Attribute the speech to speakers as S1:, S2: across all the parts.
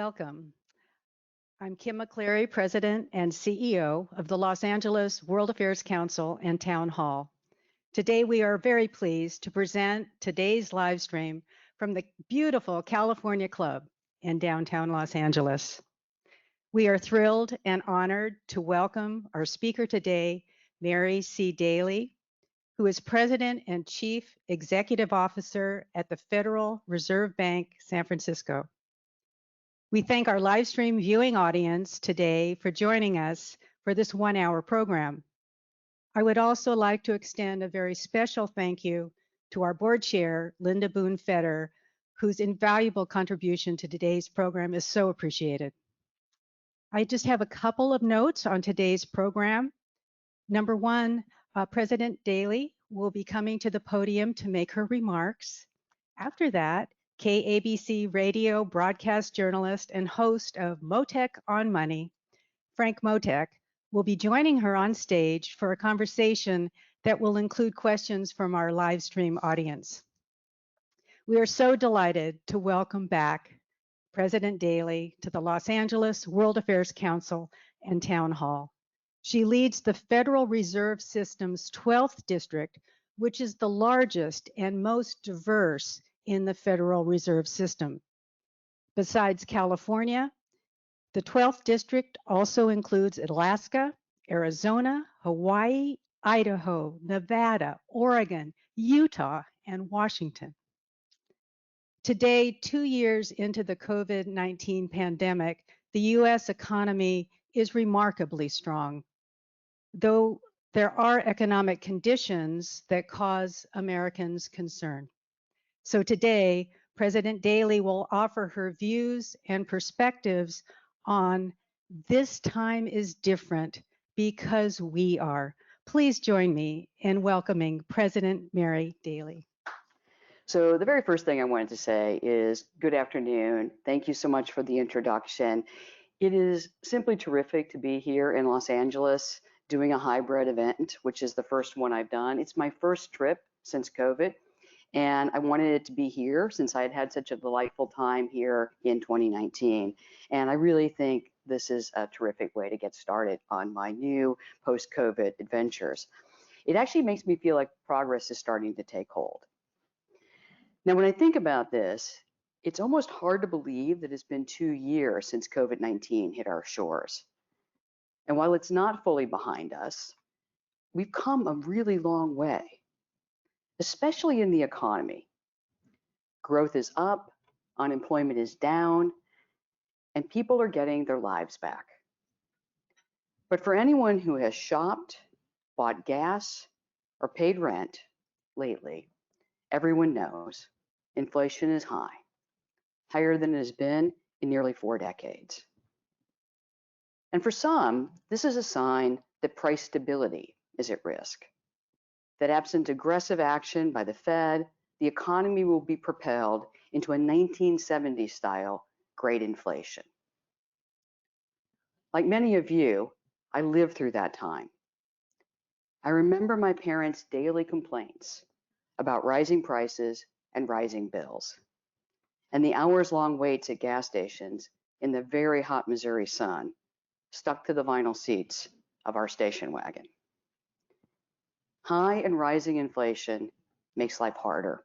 S1: Welcome. I'm Kim McCleary, President and CEO of the Los Angeles World Affairs Council and Town Hall. Today, we are very pleased to present today's live stream from the beautiful California Club in downtown Los Angeles. We are thrilled and honored to welcome our speaker today, Mary C. Daly, who is President and Chief Executive Officer at the Federal Reserve Bank, San Francisco. We thank our live stream viewing audience today for joining us for this one-hour program. I would also like to extend a very special thank you to our board chair, Linda Boone Fetter, whose invaluable contribution to today's program is so appreciated. I just have a couple of notes on today's program. Number one, President Daly will be coming to the podium to make her remarks. After that, KABC Radio broadcast journalist and host of Mottek on Money, Frank Mottek, will be joining her on stage for a conversation that will include questions from our live stream audience. We are so delighted to welcome back President Daly to the Los Angeles World Affairs Council and Town Hall. She leads the Federal Reserve System's 12th district, which is the largest and most diverse in the Federal Reserve System. Besides California, the 12th district also includes Alaska, Arizona, Hawaii, Idaho, Nevada, Oregon, Utah, and Washington. Today, 2 years into the COVID-19 pandemic, the US economy is remarkably strong, though there are economic conditions that cause Americans concern. So today, President Daly will offer her views and perspectives on this time is different because we are. Please join me in welcoming President Mary Daly.
S2: So the very first thing I wanted to say is good afternoon. Thank you so much for the introduction. It is simply terrific to be here in Los Angeles doing a hybrid event, which is the first one I've done. It's my first trip since COVID. And I wanted it to be here since I had had such a delightful time here in 2019. And I really think this is a terrific way to get started on my new post-COVID adventures. It actually makes me feel like progress is starting to take hold. Now, when I think about this, it's almost hard to believe that it's been 2 years since COVID-19 hit our shores. And while it's not fully behind us, we've come a really long way, especially in the economy. Growth is up, unemployment is down, and people are getting their lives back. But for anyone who has shopped, bought gas, or paid rent lately, everyone knows inflation is high, higher than it has been in nearly 4 decades. And for some, this is a sign that price stability is at risk, that absent aggressive action by the Fed, the economy will be propelled into a 1970s style great inflation. Like many of you, I lived through that time. I remember my parents' daily complaints about rising prices and rising bills, and the hours-long waits at gas stations in the very hot Missouri sun, stuck to the vinyl seats of our station wagon. High and rising inflation makes life harder.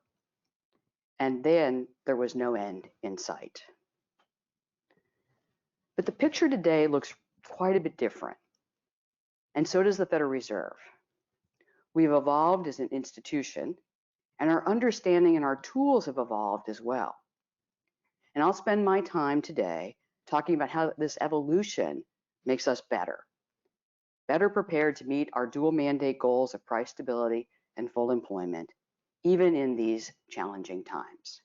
S2: And then there was no end in sight. But the picture today looks quite a bit different. And so does the Federal Reserve. We've evolved as an institution, and our understanding and our tools have evolved as well. And I'll spend my time today talking about how this evolution makes us better prepared to meet our dual mandate goals of price stability and full employment, even in these challenging times.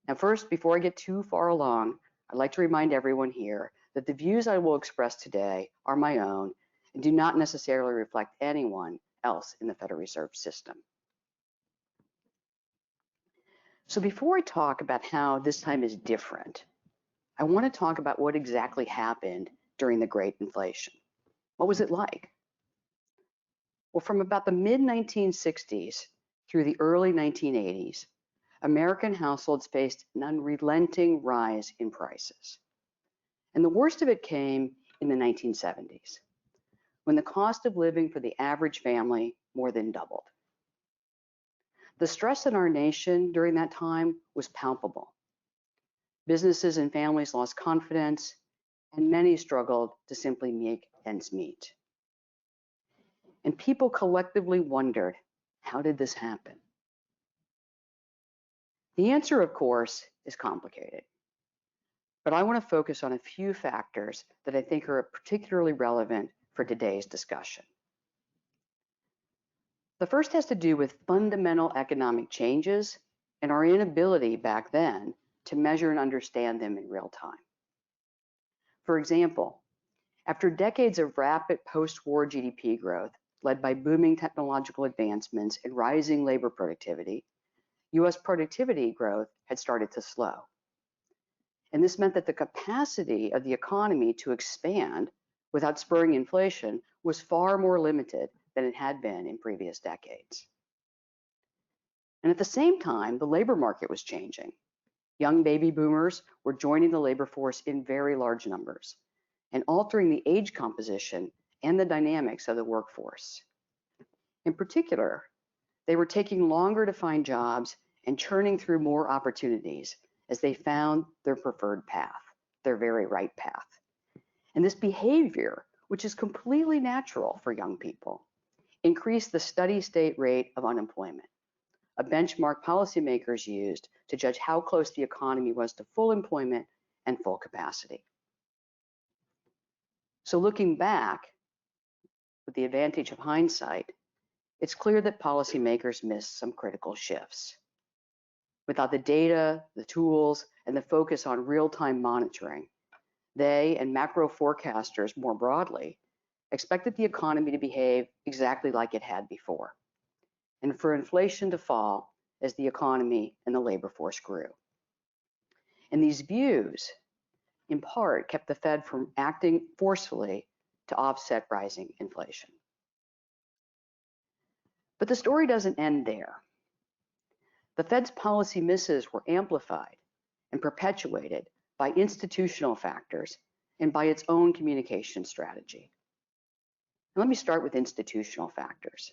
S2: Now first, before I get too far along, I'd like to remind everyone here that the views I will express today are my own and do not necessarily reflect anyone else in the Federal Reserve System. So before I talk about how this time is different, I want to talk about what exactly happened during the Great Inflation. What was it like? Well, from about the mid-1960s through the early 1980s, American households faced an unrelenting rise in prices. And the worst of it came in the 1970s, when the cost of living for the average family more than doubled. The stress in our nation during that time was palpable. Businesses and families lost confidence, and many struggled to simply make ends meet. And people collectively wondered, how did this happen? The answer, of course, is complicated. But I want to focus on a few factors that I think are particularly relevant for today's discussion. The first has to do with fundamental economic changes and our inability back then to measure and understand them in real time. For example, after decades of rapid post-war GDP growth led by booming technological advancements and rising labor productivity, US productivity growth had started to slow. And this meant that the capacity of the economy to expand without spurring inflation was far more limited than it had been in previous decades. And at the same time, the labor market was changing. Young baby boomers were joining the labor force in very large numbers and altering the age composition and the dynamics of the workforce. In particular, they were taking longer to find jobs and churning through more opportunities as they found their preferred path, their very right path. And this behavior, which is completely natural for young people, increased the steady state rate of unemployment, a benchmark policymakers used to judge how close the economy was to full employment and full capacity. So looking back, with the advantage of hindsight, it's clear that policymakers missed some critical shifts. Without the data, the tools, and the focus on real-time monitoring, they and macro forecasters more broadly expected the economy to behave exactly like it had before, and for inflation to fall as the economy and the labor force grew. And these views, in part, kept the Fed from acting forcefully to offset rising inflation. But the story doesn't end there. The Fed's policy misses were amplified and perpetuated by institutional factors and by its own communication strategy. Let me start with institutional factors.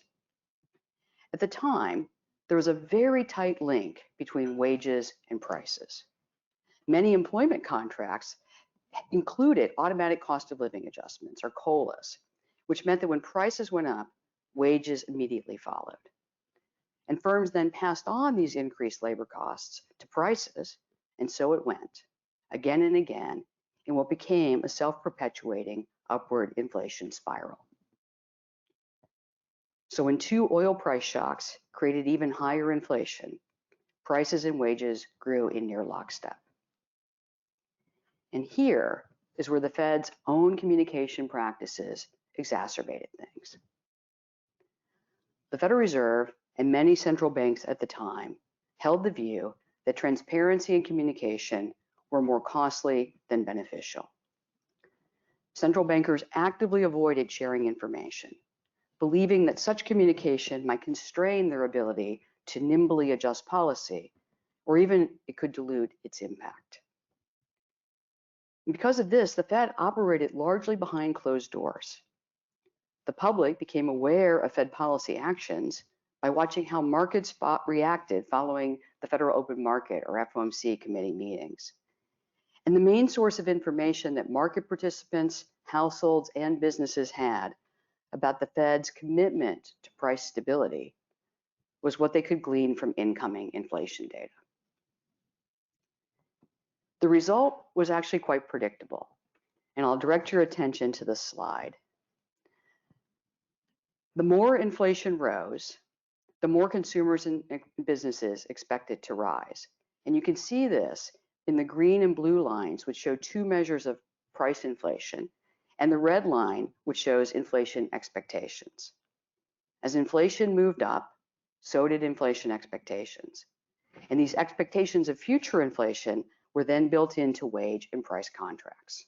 S2: At the time, there was a very tight link between wages and prices. Many employment contracts included automatic cost of living adjustments, or COLAs, which meant that when prices went up, wages immediately followed. And firms then passed on these increased labor costs to prices, and so it went, again and again, in what became a self-perpetuating upward inflation spiral. So when two oil price shocks created even higher inflation, prices and wages grew in near lockstep. And here is where the Fed's own communication practices exacerbated things. The Federal Reserve and many central banks at the time held the view that transparency and communication were more costly than beneficial. Central bankers actively avoided sharing information, believing that such communication might constrain their ability to nimbly adjust policy, or even it could dilute its impact. And because of this, the Fed operated largely behind closed doors. The public became aware of Fed policy actions by watching how markets reacted following the Federal Open Market, or FOMC, committee meetings. And the main source of information that market participants, households, and businesses had about the Fed's commitment to price stability was what they could glean from incoming inflation data. The result was actually quite predictable, and I'll direct your attention to this slide. The more inflation rose, the more consumers and businesses expected to rise. And you can see this in the green and blue lines, which show two measures of price inflation, and the red line, which shows inflation expectations. As inflation moved up, so did inflation expectations. And these expectations of future inflation were then built into wage and price contracts.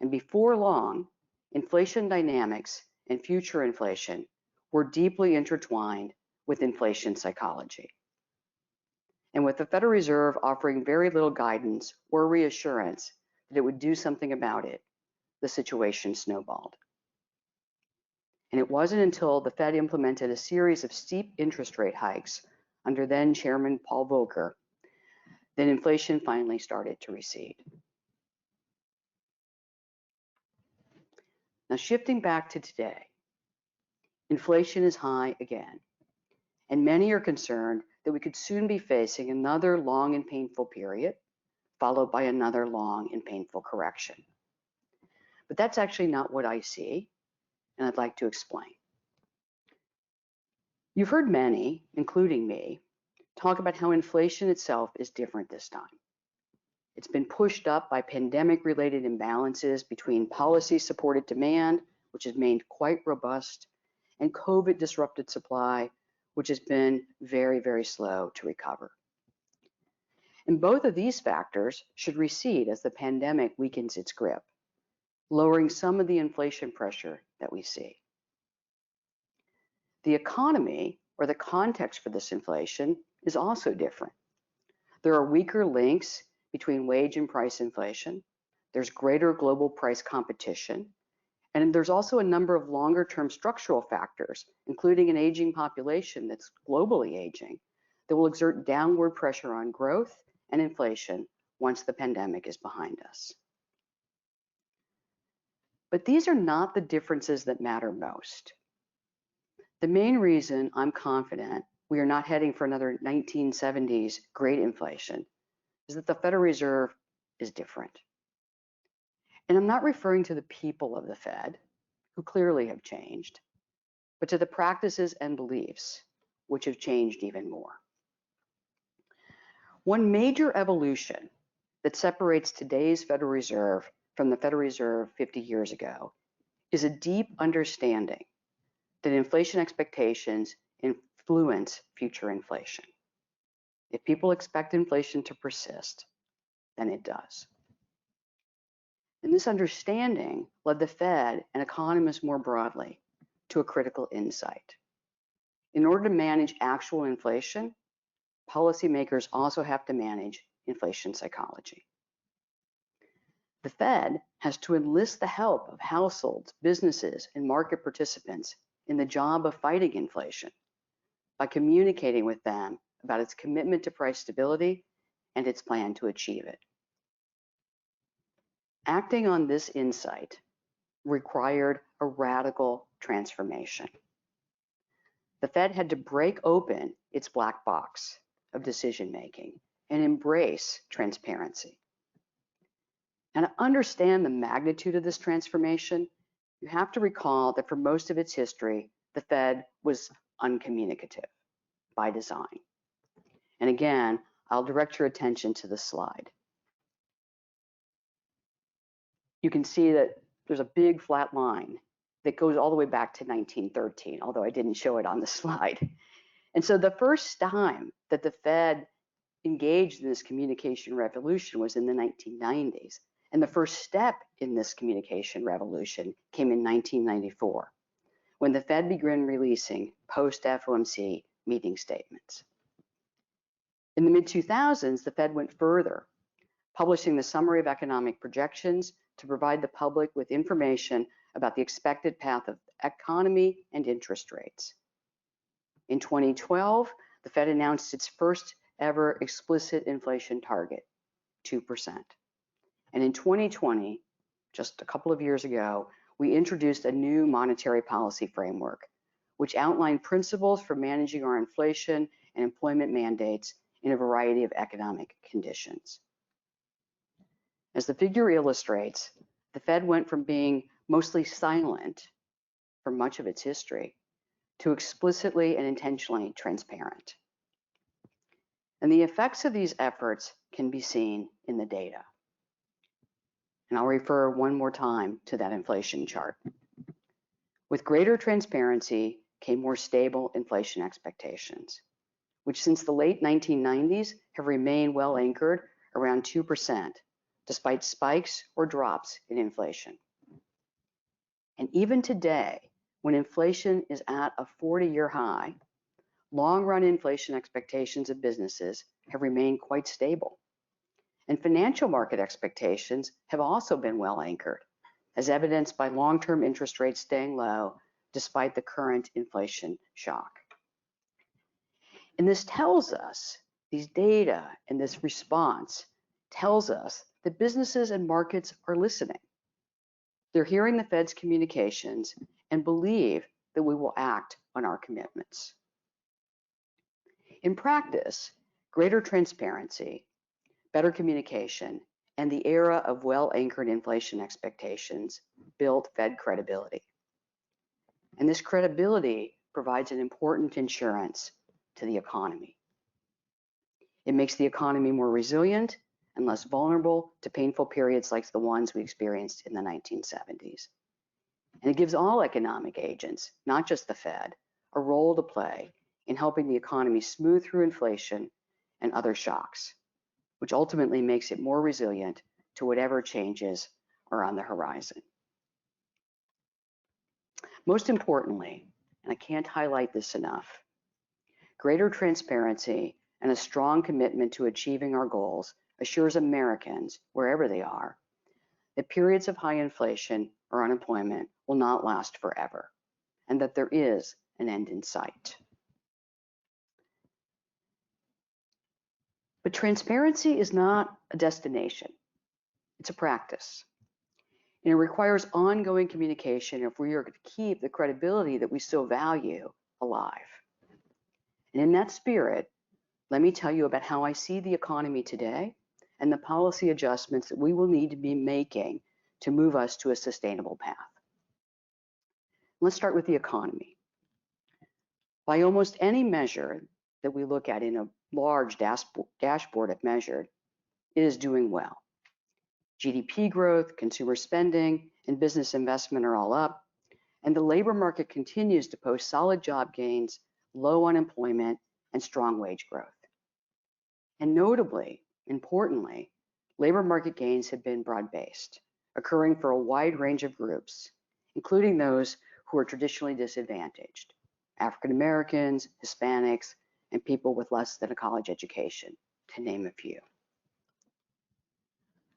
S2: And before long, inflation dynamics and future inflation were deeply intertwined with inflation psychology. and with the Federal Reserve offering very little guidance or reassurance that it would do something about it, the situation snowballed. And it wasn't until the Fed implemented a series of steep interest rate hikes under then Chairman Paul Volcker that inflation finally started to recede. Now, shifting back to today, inflation is high again, and many are concerned that we could soon be facing another long and painful period, followed by another long and painful correction. But that's actually not what I see, and I'd like to explain. You've heard many, including me, talk about how inflation itself is different this time. It's been pushed up by pandemic-related imbalances between policy-supported demand, which has remained quite robust, and COVID-disrupted supply, which has been very, very slow to recover. And both of these factors should recede as the pandemic weakens its grip, lowering some of the inflation pressure that we see. The economy, or the context for this inflation, is also different. There are weaker links between wage and price inflation. There's greater global price competition. And there's also a number of longer-term structural factors, including an aging population that's globally aging, that will exert downward pressure on growth and inflation once the pandemic is behind us. But these are not the differences that matter most. The main reason I'm confident we are not heading for another 1970s great inflation is that the Federal Reserve is different. And I'm not referring to the people of the Fed, who clearly have changed, but to the practices and beliefs, which have changed even more. One major evolution that separates today's Federal Reserve from the Federal Reserve 50 years ago is a deep understanding that inflation expectations influence future inflation. If people expect inflation to persist, then it does. And this understanding led the Fed and economists more broadly to a critical insight. In order to manage actual inflation, policymakers also have to manage inflation psychology. The Fed has to enlist the help of households, businesses, and market participants in the job of fighting inflation by communicating with them about its commitment to price stability and its plan to achieve it. Acting on this insight required a radical transformation. The Fed had to break open its black box of decision-making and embrace transparency. And to understand the magnitude of this transformation, you have to recall that for most of its history, the Fed was uncommunicative by design. And again, I'll direct your attention to the slide. You can see that there's a big flat line that goes all the way back to 1913, although I didn't show it on the slide. And so the first time that the Fed engaged in this communication revolution was in the 1990s. And the first step in this communication revolution came in 1994, when the Fed began releasing post-FOMC meeting statements. In the mid-2000s, the Fed went further, publishing the Summary of Economic Projections to provide the public with information about the expected path of the economy and interest rates. In 2012, the Fed announced its first ever explicit inflation target, 2%. And in 2020, just a couple of years ago, we introduced a new monetary policy framework, which outlined principles for managing our inflation and employment mandates in a variety of economic conditions. As the figure illustrates, the Fed went from being mostly silent for much of its history to explicitly and intentionally transparent. And the effects of these efforts can be seen in the data. And I'll refer one more time to that inflation chart. With greater transparency came more stable inflation expectations, which since the late 1990s have remained well anchored around 2%, despite spikes or drops in inflation. And even today, when inflation is at a 40-year high, long-run inflation expectations of businesses have remained quite stable. And financial market expectations have also been well anchored, as evidenced by long-term interest rates staying low despite the current inflation shock. And this tells us, these data and this response tells us that businesses and markets are listening. They're hearing the Fed's communications and believe that we will act on our commitments. In practice, greater transparency, better communication, and the era of well-anchored inflation expectations build Fed credibility. And this credibility provides an important insurance to the economy. It makes the economy more resilient and less vulnerable to painful periods like the ones we experienced in the 1970s. And it gives all economic agents, not just the Fed, a role to play in helping the economy smooth through inflation and other shocks, which ultimately makes it more resilient to whatever changes are on the horizon. Most importantly, and I can't highlight this enough, greater transparency and a strong commitment to achieving our goals assures Americans, wherever they are, that periods of high inflation or unemployment will not last forever, and that there is an end in sight. But transparency is not a destination, it's a practice. And it requires ongoing communication if we are to keep the credibility that we so value alive. And in that spirit, let me tell you about how I see the economy today and the policy adjustments that we will need to be making to move us to a sustainable path. Let's start with the economy. By almost any measure that we look at in a large dashboard of measured, it is doing well. GDP growth, consumer spending, and business investment are all up, and the labor market continues to post solid job gains, low unemployment, and strong wage growth. And notably, importantly, labor market gains have been broad-based, occurring for a wide range of groups, including those who are traditionally disadvantaged, African Americans, Hispanics, and people with less than a college education, to name a few.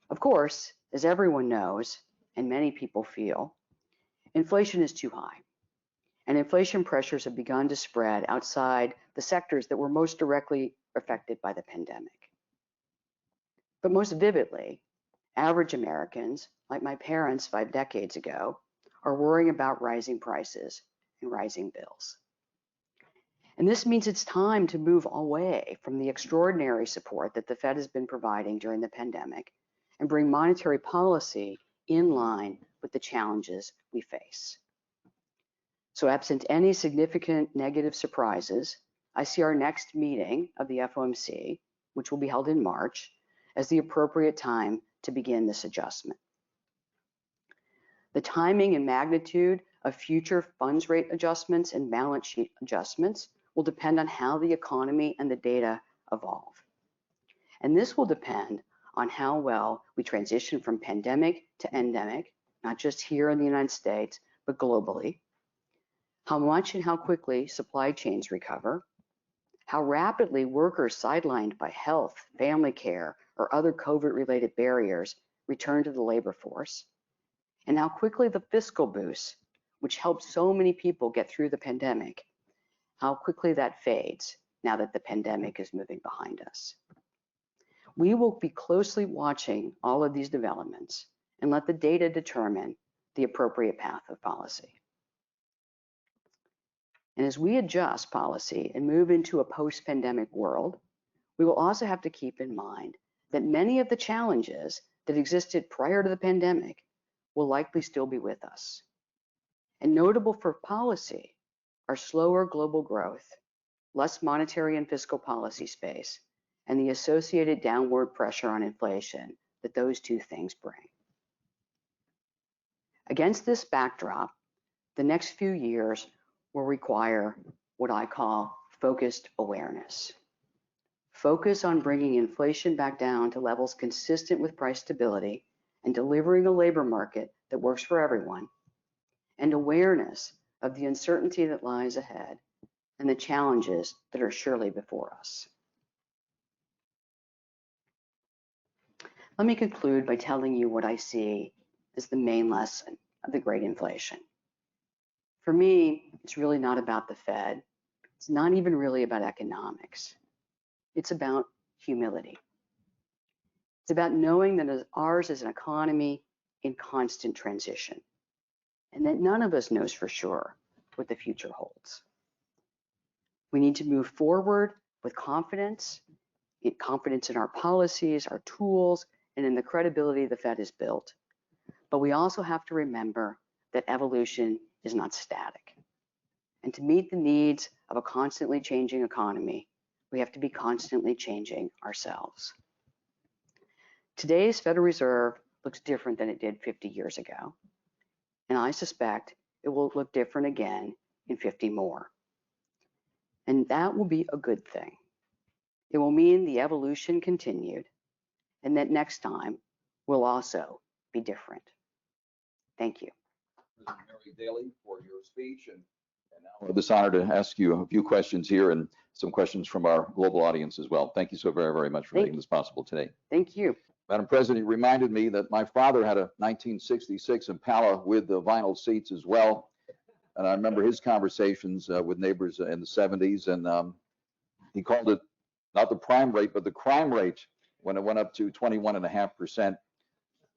S2: Of course, as everyone knows, and many people feel, inflation is too high, and inflation pressures have begun to spread outside the sectors that were most directly affected by the pandemic. But most vividly, average Americans, like my parents 5 decades ago, are worrying about rising prices and rising bills. And this means it's time to move away from the extraordinary support that the Fed has been providing during the pandemic and bring monetary policy in line with the challenges we face. So absent any significant negative surprises, I see our next meeting of the FOMC, which will be held in March, as the appropriate time to begin this adjustment. The timing and magnitude of future funds rate adjustments and balance sheet adjustments will depend on how the economy and the data evolve. And this will depend on how well we transition from pandemic to endemic, not just here in the United States, but globally, how much and how quickly supply chains recover, how rapidly workers sidelined by health, family care, or other COVID-related barriers return to the labor force, and how quickly the fiscal boost, which helped so many people get through the pandemic, how quickly that fades now that the pandemic is moving behind us. We will be closely watching all of these developments and let the data determine the appropriate path of policy. And as we adjust policy and move into a post-pandemic world, we will also have to keep in mind that many of the challenges that existed prior to the pandemic will likely still be with us. And notable for policy are slower global growth, less monetary and fiscal policy space, and the associated downward pressure on inflation that those two things bring. Against this backdrop, the next few years will require what I call focused awareness. Focus on bringing inflation back down to levels consistent with price stability and delivering a labor market that works for everyone, and awareness of the uncertainty that lies ahead and the challenges that are surely before us. Let me conclude by telling you what I see as the main lesson of the Great Inflation. For me, it's really not about the Fed. It's not even really about economics. It's about humility. It's about knowing that ours is an economy in constant transition, and that none of us knows for sure what the future holds. We need to move forward with confidence in our policies, our tools, and in the credibility the Fed has built. But we also have to remember that evolution is not static. And to meet the needs of a constantly changing economy, we have to be constantly changing ourselves. Today's Federal Reserve looks different than it did 50 years ago. And I suspect it will look different again in 50 more. And that will be a good thing. It will mean the evolution continued, and that next time will also be different. Thank you.
S3: President Mary Daly, for your speech, and now I have this honor to ask you a few questions here and some questions from our global audience as well. Thank you so very, very much for making this possible today.
S2: Thank you.
S3: Madam President, you reminded me that my father had a 1966 Impala with the vinyl seats as well. And I remember his conversations with neighbors in the 70s, and he called it not the prime rate, but the crime rate when it went up to 21.5%.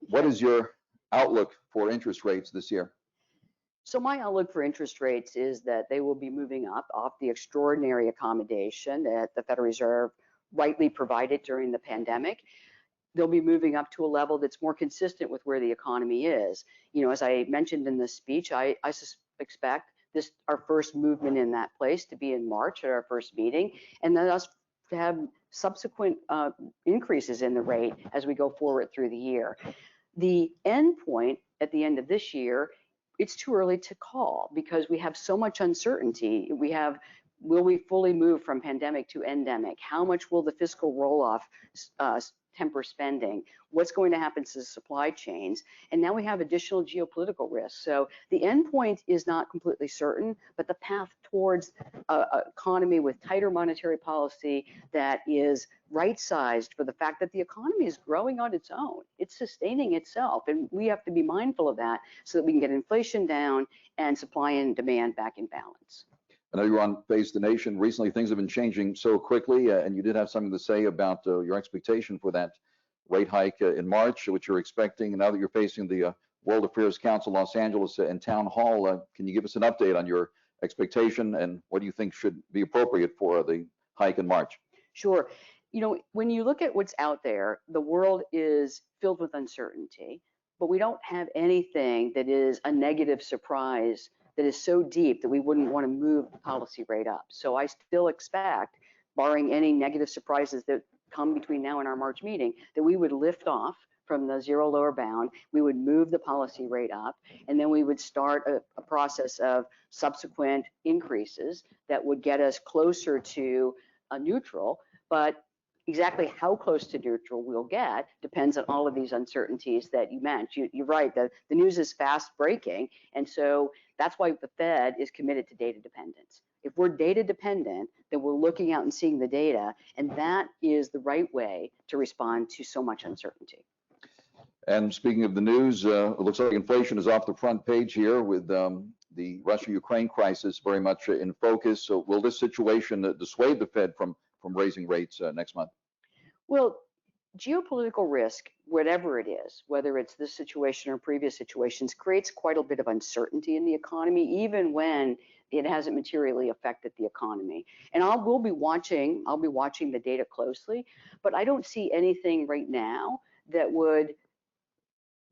S3: What is your outlook for interest rates this year?
S2: So my outlook for interest rates is that they will be moving up off the extraordinary accommodation that the Federal Reserve rightly provided during the pandemic. They'll be moving up to a level that's more consistent with where the economy is. You know, as I mentioned in the speech, I expect our first movement in that place to be in March at our first meeting, and then us to have subsequent increases in the rate as we go forward through the year. The end point at the end of this year, it's too early to call because we have so much uncertainty. Will we fully move from pandemic to endemic? How much will the fiscal roll-off temper spending? What's going to happen to the supply chains? And now we have additional geopolitical risks. So the end point is not completely certain, but the path towards an economy with tighter monetary policy that is right-sized for the fact that the economy is growing on its own. It's sustaining itself, and we have to be mindful of that so that we can get inflation down and supply and demand back in balance.
S3: I know you're on Face the Nation. Recently, things have been changing so quickly, and you did have something to say about your expectation for that rate hike in March, which you're expecting. And now that you're facing the World Affairs Council Los Angeles and Town Hall, can you give us an update on your expectation and what do you think should be appropriate for the hike in March?
S2: Sure. You know, when you look at what's out there, the world is filled with uncertainty, but we don't have anything that is a negative surprise that is so deep that we wouldn't want to move the policy rate up. So I still expect, barring any negative surprises that come between now and our March meeting, that we would lift off from the zero lower bound, we would move the policy rate up, and then we would start a process of subsequent increases that would get us closer to a neutral. But exactly how close to neutral we'll get depends on all of these uncertainties that you mentioned. You're right, the news is fast breaking, and so that's why the Fed is committed to data dependence. If we're data dependent, then we're looking out and seeing the data, and that is the right way to respond to so much uncertainty.
S3: And speaking of the news, it looks like inflation is off the front page here with the Russia-Ukraine crisis very much in focus. So will this situation dissuade the Fed from raising rates next month?
S2: Well, geopolitical risk, whatever it is, whether it's this situation or previous situations, creates quite a bit of uncertainty in the economy, even when it hasn't materially affected the economy. And I'll be watching the data closely, but I don't see anything right now that would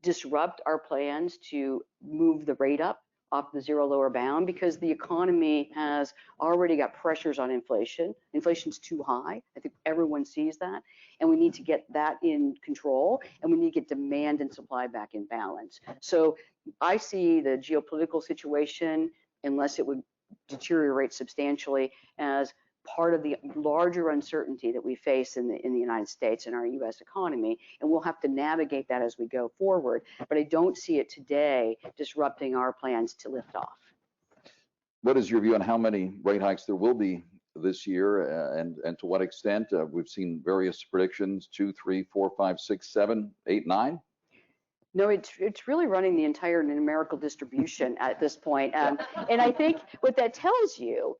S2: disrupt our plans to move the rate up off the zero lower bound, because the economy has already got pressures on inflation. Inflation's too high. I think everyone sees that, and we need to get that in control, and we need to get demand and supply back in balance. So I see the geopolitical situation, unless it would deteriorate substantially, as part of the larger uncertainty that we face in the United States and our U.S. economy, and we'll have to navigate that as we go forward. But I don't see it today disrupting our plans to lift off.
S3: what is your view on how many rate hikes there will be this year, and to what extent? We've seen various predictions: 2, 3, 4, 5, 6, 7, 8, 9.
S2: No, it's really running the entire numerical distribution at this point. And I think what that tells you,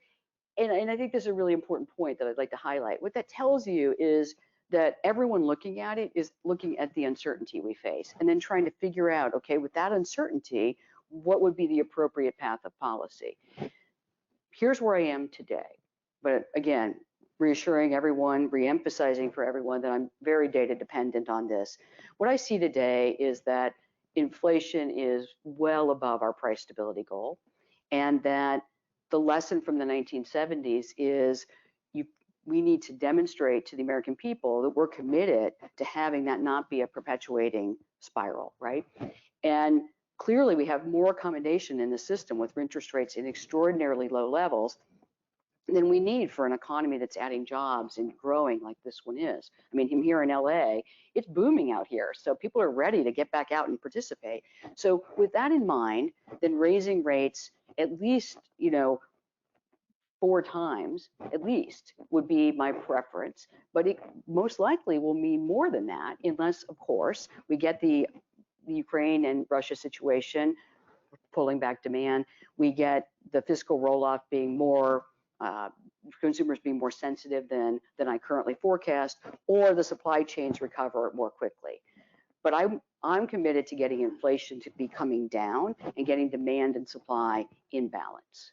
S2: and I think this is a really important point that I'd like to highlight. What that tells you is that everyone looking at it is looking at the uncertainty we face and then trying to figure out, okay, with that uncertainty, what would be the appropriate path of policy? Here's where I am today. But again, reassuring everyone, reemphasizing for everyone that I'm very data dependent on this. What I see today is that inflation is well above our price stability goal, and that the lesson from the 1970s is we need to demonstrate to the American people that we're committed to having that not be a perpetuating spiral, right? And clearly we have more accommodation in the system with interest rates in extraordinarily low levels than we need for an economy that's adding jobs and growing like this one is. I mean, I'm here in LA, it's booming out here. So people are ready to get back out and participate. So with that in mind, then raising rates at least, 4 times at least would be my preference, but it most likely will mean more than that unless, of course, we get the Ukraine and Russia situation pulling back demand, we get the fiscal roll-off being more, consumers being more sensitive than I currently forecast, or the supply chains recover more quickly. But I'm committed to getting inflation to be coming down and getting demand and supply in balance.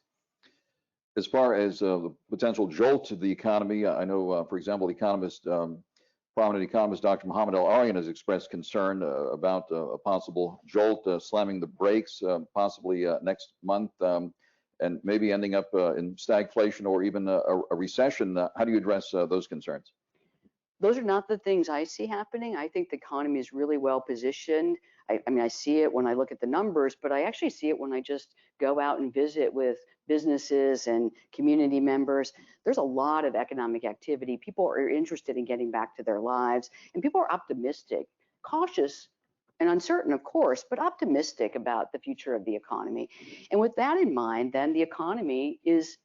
S3: As far as the potential jolt to the economy, I know, for example, prominent economist Dr. Mohammed El-Arian has expressed concern about a possible jolt, slamming the brakes, possibly next month, and maybe ending up in stagflation or even a recession. How do you address those concerns?
S2: Those are not the things I see happening. I think the economy is really well positioned. I mean, I see it when I look at the numbers, but I actually see it when I just go out and visit with businesses and community members. There's a lot of economic activity. People are interested in getting back to their lives, and people are optimistic, cautious and uncertain, of course, but optimistic about the future of the economy. And with that in mind, then the economy is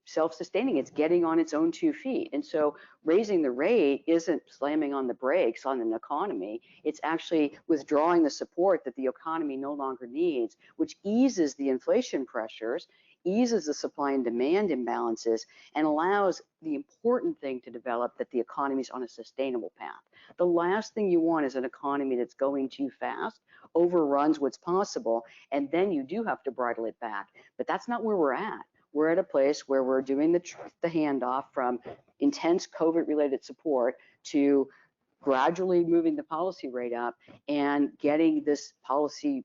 S2: self-sustaining. It's getting on its own 2 feet. And so raising the rate isn't slamming on the brakes on an economy. It's actually withdrawing the support that the economy no longer needs, which eases the inflation pressures, eases the supply and demand imbalances, and allows the important thing to develop, that the economy is on a sustainable path. The last thing you want is an economy that's going too fast, overruns what's possible, and then you do have to bridle it back. But that's not where we're at. We're at a place where we're doing the handoff from intense COVID-related support to gradually moving the policy rate up and getting this policy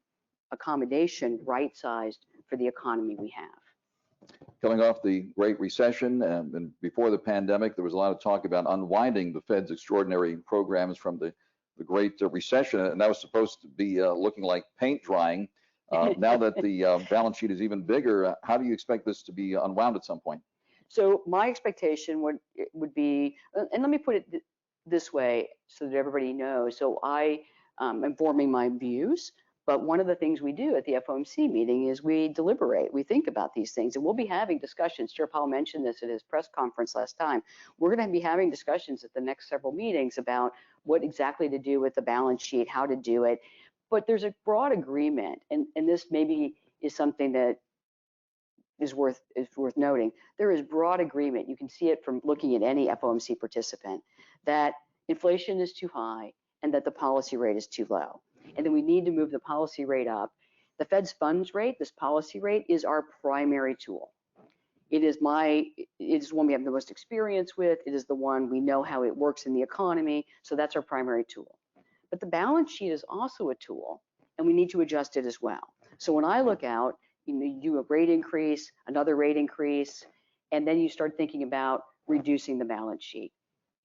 S2: accommodation right-sized for the economy we have.
S3: Coming off the Great Recession and before the pandemic, there was a lot of talk about unwinding the Fed's extraordinary programs from the Great Recession, and that was supposed to be looking like paint drying. Now that the balance sheet is even bigger, how do you expect this to be unwound at some point?
S2: So my expectation would be, and let me put it this way so that everybody knows. So I am forming my views, but one of the things we do at the FOMC meeting is we deliberate, we think about these things, and we'll be having discussions. Chair Powell mentioned this at his press conference last time. We're going to be having discussions at the next several meetings about what exactly to do with the balance sheet, how to do it. But there's a broad agreement, and this maybe is something that is worth noting. There is broad agreement. You can see it from looking at any FOMC participant, that inflation is too high and that the policy rate is too low. And then we need to move the policy rate up. The Fed's funds rate, this policy rate, is our primary tool. It is one we have the most experience with. It is the one we know how it works in the economy. So that's our primary tool. But the balance sheet is also a tool, and we need to adjust it as well. So when I look out, you do a rate increase, another rate increase, and then you start thinking about reducing the balance sheet.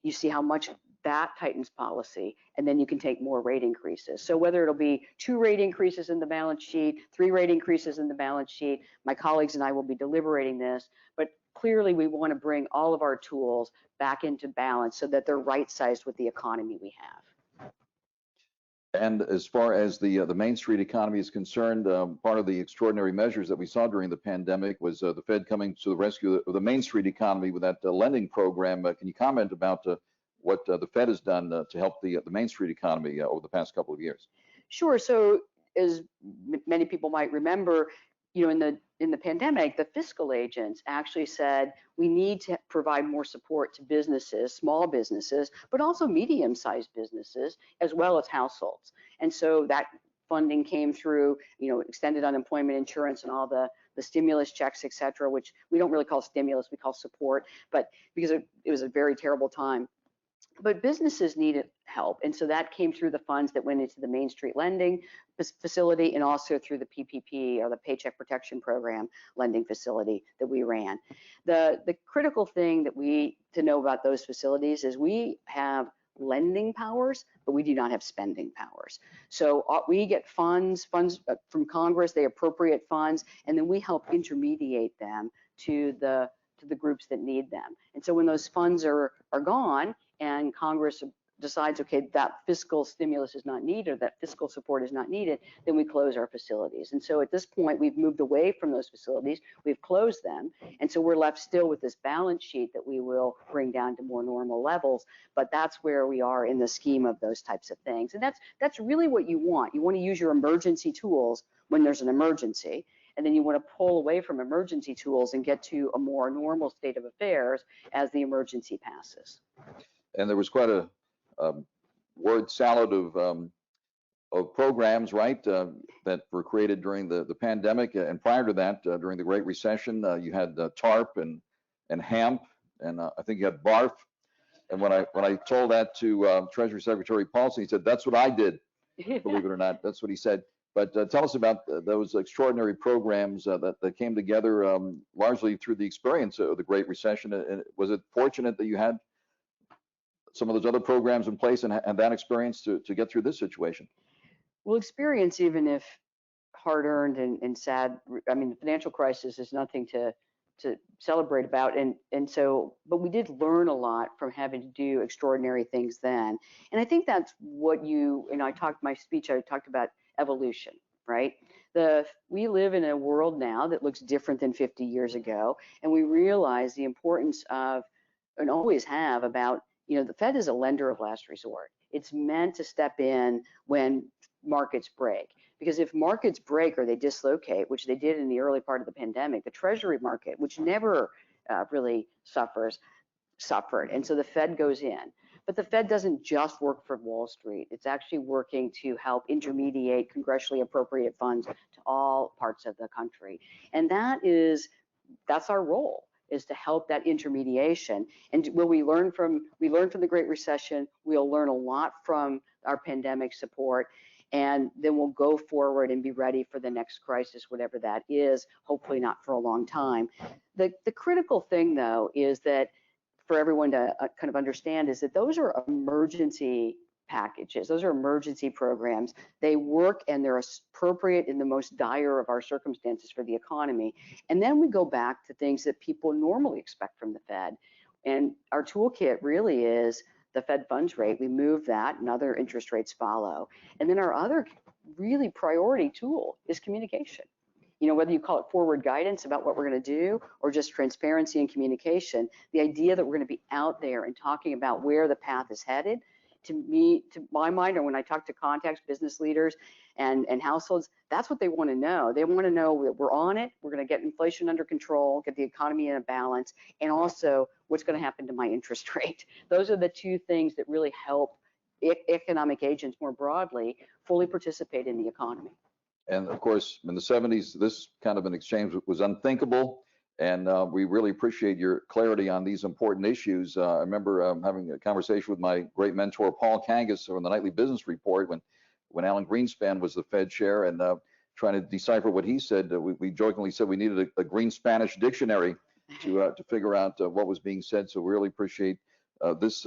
S2: You see how much that tightens policy, and then you can take more rate increases. So whether it'll be 2 rate increases in the balance sheet, 3 rate increases in the balance sheet, my colleagues and I will be deliberating this, but clearly we want to bring all of our tools back into balance so that they're right-sized with the economy we have.
S3: And as far as the Main Street economy is concerned, part of the extraordinary measures that we saw during the pandemic was the Fed coming to the rescue of the Main Street economy with that lending program. Can you comment about what the Fed has done to help the Main Street economy over the past couple of years?
S2: Sure. So as many people might remember, in the pandemic, the fiscal agents actually said we need to provide more support to businesses, small businesses, but also medium-sized businesses as well as households. And so that funding came through, extended unemployment insurance and all the stimulus checks, et cetera, which we don't really call stimulus, we call support, but because it was a very terrible time. But businesses needed help, and so that came through the funds that went into the Main Street lending facility and also through the PPP, or the Paycheck Protection Program lending facility that we ran. The critical thing to know about those facilities is we have lending powers, but we do not have spending powers. So we get funds from Congress, they appropriate funds, and then we help intermediate them to the groups that need them. And so when those funds are gone and Congress decides, okay, that fiscal stimulus is not needed, or that fiscal support is not needed, then we close our facilities. And so at this point, we've moved away from those facilities, we've closed them, and so we're left still with this balance sheet that we will bring down to more normal levels, but that's where we are in the scheme of those types of things. And that's really what you want. You want to use your emergency tools when there's an emergency, and then you want to pull away from emergency tools and get to a more normal state of affairs as the emergency passes.
S3: And there was quite a word salad of programs, right, that were created during the pandemic. And prior to that, during the Great Recession, you had TARP and HAMP, and I think you had BARF. And when I told that to Treasury Secretary Paulson, he said, "That's what I did." Believe it or not, that's what he said. But tell us about those extraordinary programs that came together largely through the experience of the Great Recession. And was it fortunate that you had some of those other programs in place and that experience to get through this situation?
S2: Well, experience, even if hard-earned and sad, I mean, the financial crisis is nothing to celebrate about, and so, but we did learn a lot from having to do extraordinary things then. And I think that's what I talked about evolution, right? We live in a world now that looks different than 50 years ago, and we realize the importance of, and always have, about, the Fed is a lender of last resort. It's meant to step in when markets break, because if markets break or they dislocate, which they did in the early part of the pandemic, the Treasury market, which never really suffered, and so the Fed goes in. But the Fed doesn't just work for Wall Street. It's actually working to help intermediate congressionally appropriate funds to all parts of the country. And that's our role, is to help that intermediation. And will we learned from the Great Recession, we'll learn a lot from our pandemic support, and then we'll go forward and be ready for the next crisis, whatever that is, hopefully not for a long time. The critical thing, though, is that for everyone to kind of understand is that those are emergency packages. Those are emergency programs. They work and they're appropriate in the most dire of our circumstances for the economy. And then we go back to things that people normally expect from the Fed. And our toolkit really is the Fed funds rate. We move that and other interest rates follow. And then our other really priority tool is communication. Whether you call it forward guidance about what we're going to do or just transparency and communication, the idea that we're going to be out there and talking about where the path is headed, to my mind, or when I talk to contacts, business leaders and households, that's what they want to know. They want to know that we're on it, we're going to get inflation under control, get the economy in a balance, and also what's going to happen to my interest rate. Those are the two things that really help economic agents more broadly fully participate in the economy.
S3: And of course, in the 70s, this kind of an exchange was unthinkable. And we really appreciate your clarity on these important issues. I remember having a conversation with my great mentor, Paul Kangas, on the Nightly Business Report when Alan Greenspan was the Fed chair, and trying to decipher what he said. We jokingly said we needed a green Spanish dictionary to figure out what was being said. So we really appreciate this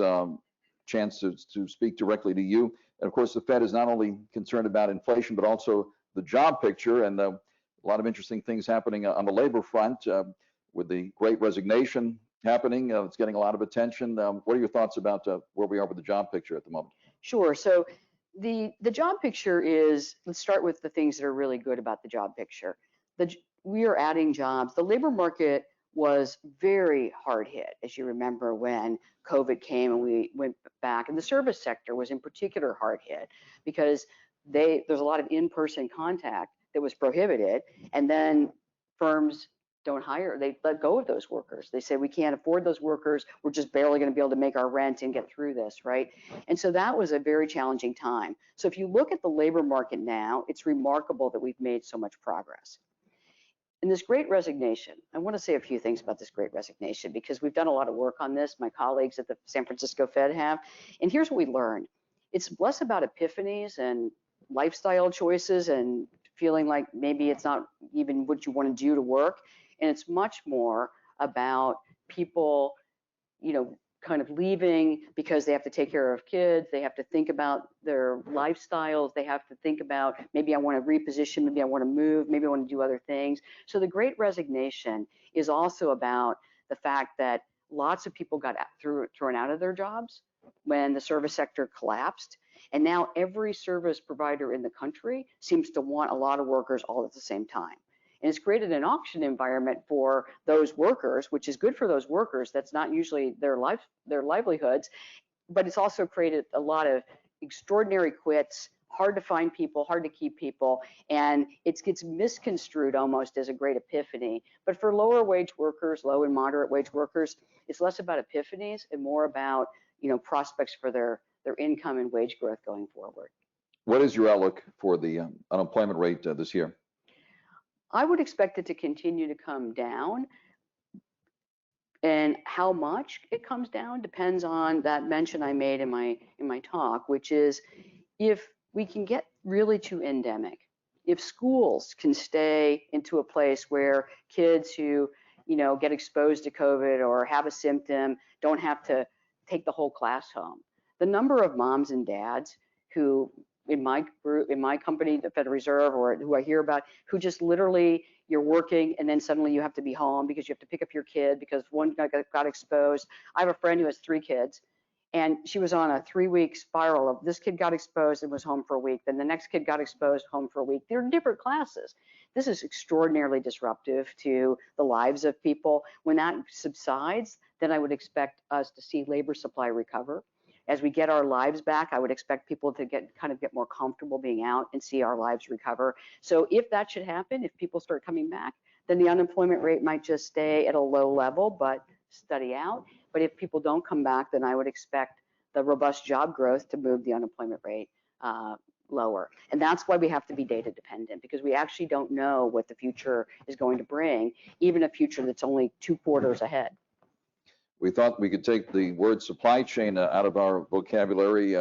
S3: chance to speak directly to you. And of course, the Fed is not only concerned about inflation, but also the job picture, and a lot of interesting things happening on the labor front with the Great Resignation happening. It's getting a lot of attention. What are your thoughts about where we are with the job picture at the moment?
S2: Sure. So The job picture is, let's start with the things that are really good about the job picture. We are adding jobs. The labor market was very hard hit, as you remember, when COVID came and we went back, and the service sector was in particular hard hit because there's a lot of in-person contact that was prohibited, and then firms don't hire, they let go of those workers. They say, we can't afford those workers, we're just barely going to be able to make our rent and get through this, right? And so that was a very challenging time. So if you look at the labor market now, it's remarkable that we've made so much progress. In this great resignation, I want to say a few things about this great resignation because we've done a lot of work on this, my colleagues at the San Francisco Fed have, and here's what we learned. It's less about epiphanies and lifestyle choices and feeling like maybe it's not even what you want to do to work, and it's much more about people, kind of leaving because they have to take care of kids, they have to think about their lifestyles, they have to think about, maybe I want to reposition, maybe I want to move, maybe I want to do other things. So the great resignation is also about the fact that lots of people got thrown out of their jobs when the service sector collapsed. And now every service provider in the country seems to want a lot of workers all at the same time. And it's created an auction environment for those workers, which is good for those workers. That's not usually their livelihoods, but it's also created a lot of extraordinary quits, hard to find people, hard to keep people, and it gets misconstrued almost as a great epiphany. But for lower wage workers, low and moderate wage workers, it's less about epiphanies and more about, prospects for their income and wage growth going forward.
S3: What is your outlook for the unemployment rate this year?
S2: I would expect it to continue to come down, and how much it comes down depends on that mention I made in my talk, which is if we can get really to endemic, if schools can stay into a place where kids who get exposed to COVID or have a symptom don't have to take the whole class home. The number of moms and dads who in my group, in my company, the Federal Reserve, or who I hear about, who just literally, you're working and then suddenly you have to be home because you have to pick up your kid because one got exposed. I have a friend who has 3 kids, and she was on a 3-week spiral of this kid got exposed and was home for a week, then the next kid got exposed, home for a week. They're different classes. This is extraordinarily disruptive to the lives of people. When that subsides, then I would expect us to see labor supply recover. As we get our lives back, I would expect people to get more comfortable being out and see our lives recover. So if that should happen, if people start coming back, then the unemployment rate might just stay at a low level, but steady out. But if people don't come back, then I would expect the robust job growth to move the unemployment rate lower. And that's why we have to be data dependent, because we actually don't know what the future is going to bring, even a future that's only 2 quarters ahead.
S3: We thought we could take the word supply chain out of our vocabulary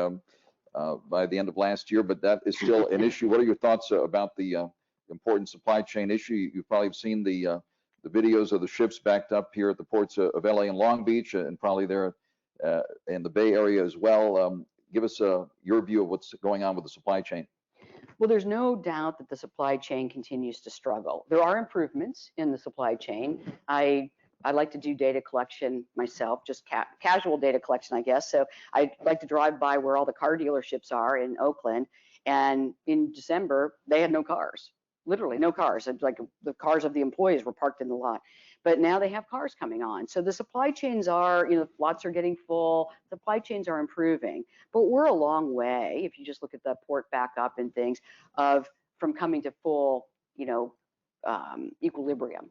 S3: by the end of last year, but that is still an issue. What are your thoughts about the important supply chain issue? You've probably seen the videos of the ships backed up here at the ports of LA and Long Beach, and probably there in the Bay Area as well. Give us your view of what's going on with the supply chain.
S2: Well, there's no doubt that the supply chain continues to struggle. There are improvements in the supply chain. I like to do data collection myself, just casual data collection, I guess. So I like to drive by where all the car dealerships are in Oakland. And in December, they had no cars, literally no cars. It's like the cars of the employees were parked in the lot. But now they have cars coming on. So the supply chains are, lots are getting full. Supply chains are improving. But we're a long way, if you just look at the port backup and things, from coming to full, equilibrium.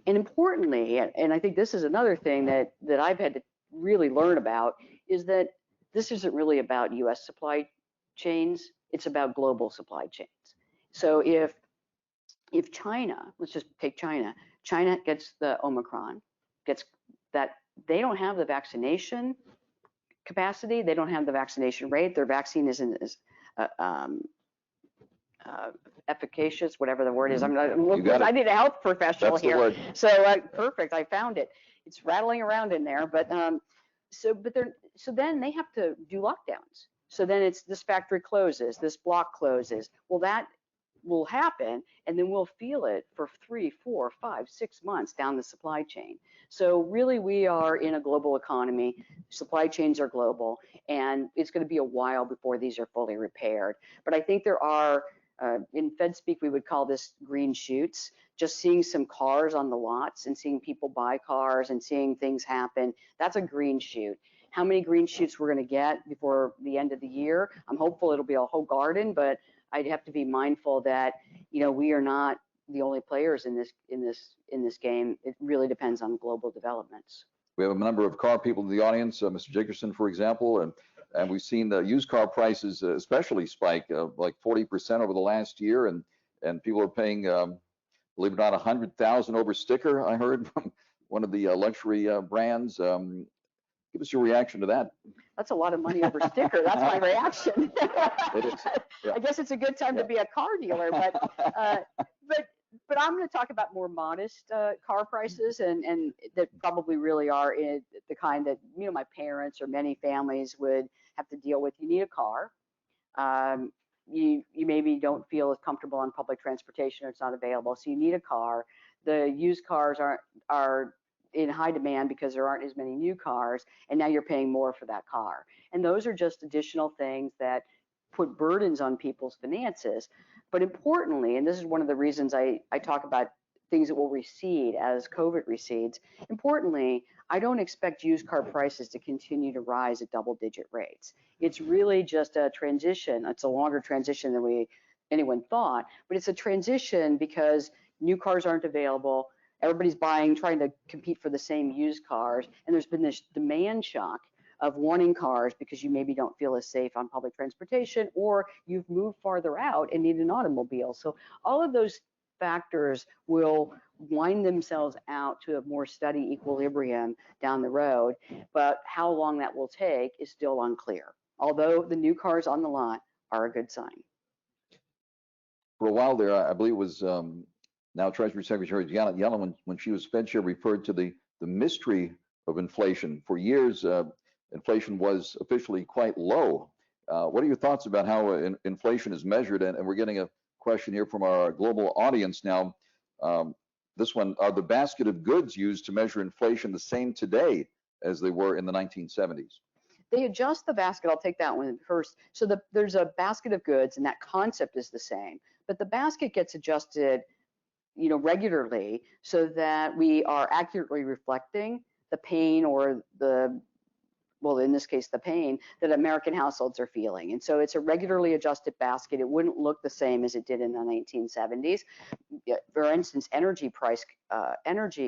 S2: And importantly, and I think this is another thing that I've had to really learn about, is that this isn't really about US supply chains, it's about global supply chains. So if China, let's just take China gets the Omicron, gets that, they don't have the vaccination capacity, they don't have the vaccination rate, their vaccine isn't as efficacious, whatever the word is. I need a health professional
S3: That's
S2: here.
S3: The word.
S2: So perfect, I found it. It's rattling around in there, but so then they have to do lockdowns. So then it's this factory closes, this block closes. Well, that will happen, and then we'll feel it for 3, 4, 5, 6 months down the supply chain. So really, we are in a global economy. Supply chains are global, and it's going to be a while before these are fully repaired. But I think there are, in Fed speak, we would call this green shoots. Just seeing some cars on the lots and seeing people buy cars and seeing things happen, that's a green shoot. How many green shoots we're going to get before the end of the year? I'm hopeful it'll be a whole garden, but I'd have to be mindful that, you know, we are not the only players in this game. It really depends on global developments.
S3: We have a number of car people in the audience, Mr. Jickerson, for example, and we've seen the used car prices especially spike like 40% over the last year, and people are paying, believe it or not, $100,000 over sticker. I heard from one of the luxury brands. Give us your reaction to that.
S2: That's a lot of money over sticker. That's my reaction.
S3: It is. Yeah.
S2: I guess it's a good time to be a car dealer, but I'm going to talk about more modest car prices, and that probably really are in the kind that, you know, my parents or many families would have to deal with. You need a car. You maybe don't feel as comfortable on public transportation, or it's not available, so you need a car. The used cars are in high demand because there aren't as many new cars, and now you're paying more for that car. And those are just additional things that put burdens on people's finances. But importantly, and this is one of the reasons I talk about things that will recede as COVID recedes, importantly, I don't expect used car prices to continue to rise at double-digit rates. It's really just a transition. It's a longer transition than anyone thought, but it's a transition because new cars aren't available. Everybody's trying to compete for the same used cars, and there's been this demand shock of wanting cars because you maybe don't feel as safe on public transportation, or you've moved farther out and need an automobile. So all of those factors will wind themselves out to a more steady equilibrium down the road, but how long that will take is still unclear, although the new cars on the lot are a good sign.
S3: For a while there, I believe it was now Treasury Secretary Janet Yellen, when she was Fed chair, referred to the mystery of inflation. For years, inflation was officially quite low. What are your thoughts about how inflation is measured? And we're getting a question here from our global audience now. This one, are the basket of goods used to measure inflation the same today as they were in the 1970s?
S2: They adjust the basket. I'll take that one first. So there's a basket of goods, and that concept is the same, but the basket gets adjusted, you know, regularly, so that we are accurately reflecting the pain, or well, in this case, the pain that American households are feeling. And so it's a regularly adjusted basket. It wouldn't look the same as it did in the 1970s. For instance, energy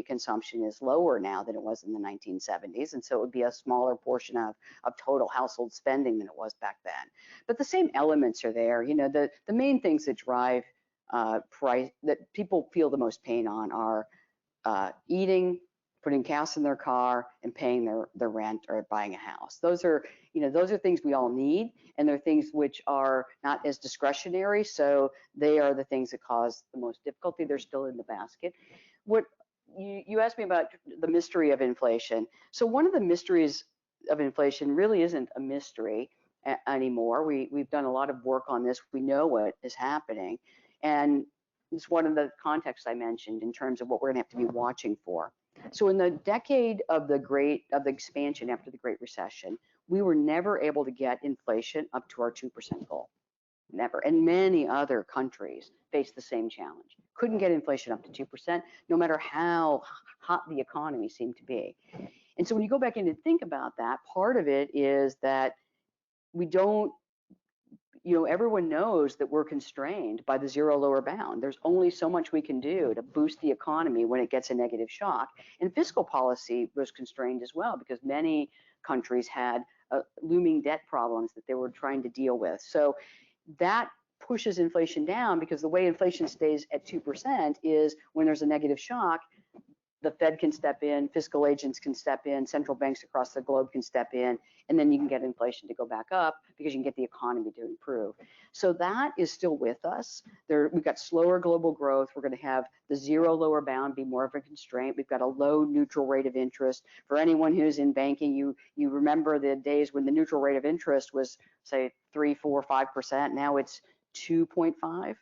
S2: consumption is lower now than it was in the 1970s. And so it would be a smaller portion of total household spending than it was back then. But the same elements are there. You know, the main things that drive price that people feel the most pain on are eating, putting gas in their car, and paying their rent or buying a house. Those are things we all need, and they're things which are not as discretionary, so they are the things that cause the most difficulty. They're still in the basket. What you asked me about the mystery of inflation. So one of the mysteries of inflation really isn't a mystery anymore. We've done a lot of work on this. We know what is happening, and it's one of the contexts I mentioned in terms of what we're going to have to be watching for. So in the decade of the expansion after the Great Recession, we were never able to get inflation up to our 2% goal. Never. And many other countries faced the same challenge. Couldn't get inflation up to 2%, no matter how hot the economy seemed to be. And so when you go back in and think about that, part of it is that we don't, you know, everyone knows that we're constrained by the zero lower bound. There's only so much we can do to boost the economy when it gets a negative shock. And fiscal policy was constrained as well, because many countries had looming debt problems that they were trying to deal with. So that pushes inflation down, because the way inflation stays at 2% is when there's a negative shock, the Fed can step in, fiscal agents can step in, central banks across the globe can step in, and then you can get inflation to go back up because you can get the economy to improve. So that is still with us. We've got slower global growth. We're going to have the zero lower bound be more of a constraint. We've got a low neutral rate of interest. For anyone who's in banking, you remember the days when the neutral rate of interest was, say, 3, 4, 5%. Now it's 2.5.